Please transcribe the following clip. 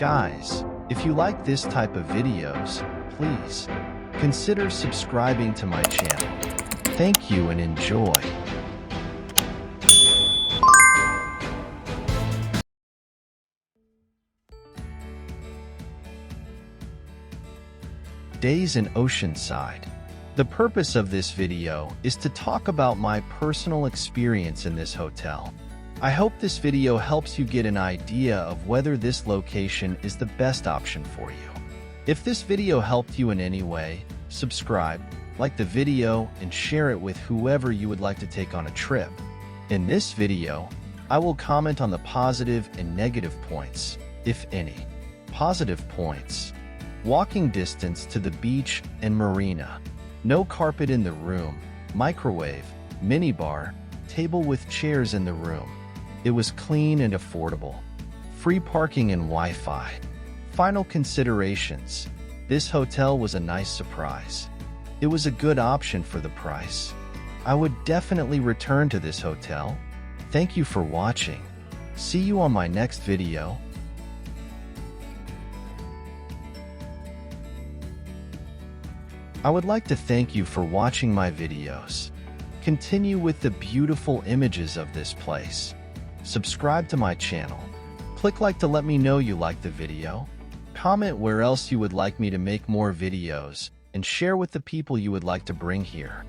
Guys, if you like this type of videos, please consider subscribing to my channel. Thank you and enjoy. Days in Oceanside. The purpose of this video is to talk about my personal experience in this hotel. I hope this video helps you get an idea of whether this location is the best option for you. If this video helped you in any way, subscribe, like the video, and share it with whoever you would like to take on a trip. In this video, I will comment on the positive and negative points, if any. Positive points: walking distance to the beach and marina. No carpet in the room, microwave, minibar, table with chairs in the room. It was clean and affordable. Free parking and Wi-Fi. Final considerations: this hotel was a nice surprise. It was a good option for the price. I would definitely return to this hotel. Thank you for watching. See you on my next video. I would like to thank you for watching my videos. Continue with the beautiful images of this place. Subscribe to my channel. Click like to let me know you liked the video. Comment where else you would like me to make more videos, and share with the people you would like to bring here.